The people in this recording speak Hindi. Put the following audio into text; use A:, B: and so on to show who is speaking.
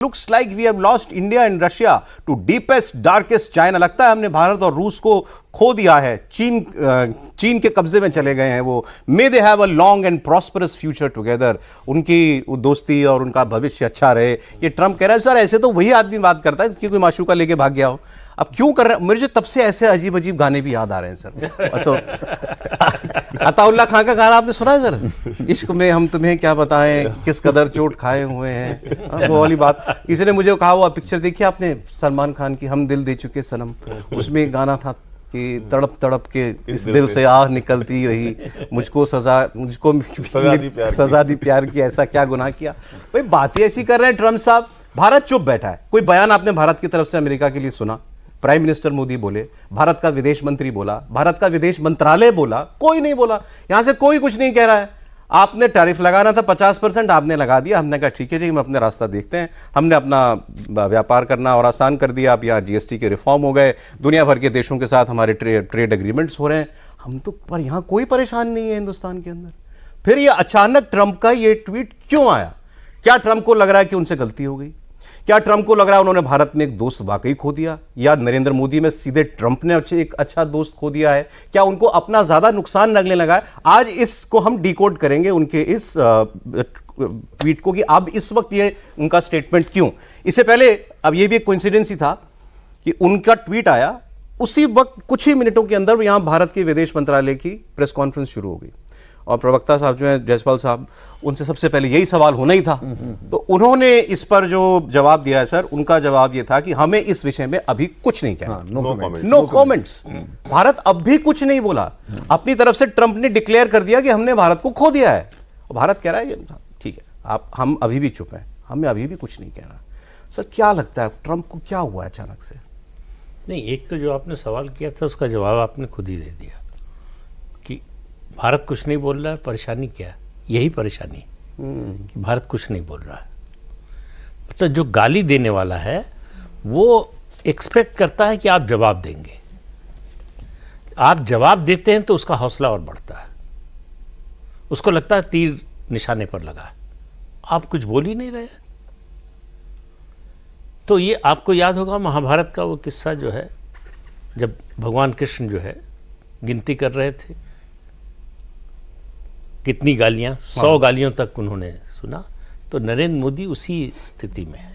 A: Looks like we have lost India and Russia to deepest, darkest China. लगता है हमने भारत और रूस को खो दिया है. चीन के कब्जे में चले गए हैं वो. May they have a long and prosperous future together. उनकी दोस्ती और उनका भविष्य अच्छा रहे. ये ट्रम्प कह रहा है. सर ऐसे तो वही आदमी बात करता है कि कोई माशूका लेके भाग गया हो. अब क्यों कर रहे हैं? मुझे तब से ऐसे अजीब अजीब गाने भी याद आ रहे हैं सर. तो अताउल्ला खान का गाना आपने सुना है सर? इश्क में हम तुम्हें क्या बताएं, किस कदर चोट खाए हुए हैं. वो वाली बात. किसी ने मुझे कहा, हुआ पिक्चर देखी आपने सलमान खान की, हम दिल दे चुके सनम. उसमें एक गाना था कि तड़प तड़प के इस दिल से आह निकलती रही, मुझको सजा दी प्यार की, ऐसा क्या गुनाह किया. भाई बात ही ऐसी कर रहे हैं ट्रम्प साहब. भारत चुप बैठा है. कोई बयान आपने भारत की तरफ से अमेरिका के लिए सुना? प्राइम मिनिस्टर मोदी बोले, भारत का विदेश मंत्री बोला, भारत का विदेश मंत्रालय बोला, कोई नहीं बोला. यहां से कोई कुछ नहीं कह रहा है. आपने टैरिफ लगाना था 50%, आपने लगा दिया. हमने कहा ठीक है जी, हम अपने रास्ता देखते हैं. हमने अपना व्यापार करना और आसान कर दिया. अब यहाँ जीएसटी के रिफॉर्म हो गए, दुनिया भर के देशों के साथ हमारे ट्रेड एग्रीमेंट्स हो रहे हैं. हम तो पर यहाँ कोई परेशान नहीं है हिंदुस्तान के अंदर. फिर ये अचानक ट्रंप का ये ट्वीट क्यों आया? क्या ट्रंप को लग रहा है कि उनसे गलती हो गई? क्या ट्रंप को लग रहा है उन्होंने भारत में एक दोस्त वाकई खो दिया? या नरेंद्र मोदी में सीधे ट्रंप ने एक अच्छा दोस्त खो दिया है? क्या उनको अपना ज्यादा नुकसान लगने लगा है? आज इसको हम डिकोड करेंगे, उनके इस ट्वीट को, कि अब इस वक्त ये उनका स्टेटमेंट क्यों. इससे पहले अब ये भी एक कोइंसिडेंस ही था कि उनका ट्वीट आया, उसी वक्त कुछ ही मिनटों के अंदर यहां भारत के विदेश मंत्रालय की प्रेस कॉन्फ्रेंस शुरू हो गई. और प्रवक्ता साहब जो हैं जयसवाल साहब, उनसे सबसे पहले यही सवाल होना ही था. तो उन्होंने इस पर जो जवाब दिया है सर, उनका जवाब ये था कि हमें इस विषय में अभी कुछ नहीं कहना. No comments. भारत अब भी कुछ नहीं बोला. अपनी तरफ से ट्रंप ने डिक्लेयर कर दिया कि हमने भारत को खो दिया है. और भारत कह रहा है ठीक है, हम अभी भी चुप हैं, हमें अभी भी कुछ नहीं कहना. सर क्या लगता है ट्रंप को क्या हुआ है अचानक से?
B: नहीं, एक तो जो आपने सवाल किया था उसका जवाब आपने खुद ही दे दिया कि भारत कुछ नहीं बोल रहा है. परेशानी क्या है? यही परेशानी कि भारत कुछ नहीं बोल रहा है. मतलब जो गाली देने वाला है वो एक्सपेक्ट करता है कि आप जवाब देंगे. आप जवाब देते हैं तो उसका हौसला और बढ़ता है. उसको लगता है तीर निशाने पर लगा है, आप कुछ बोल ही नहीं रहे. तो ये आपको याद होगा महाभारत का वो किस्सा जो है, जब भगवान कृष्ण जो है गिनती कर रहे थे कितनी गालियां, 100 गालियों तक उन्होंने सुना. तो नरेंद्र मोदी उसी स्थिति में है.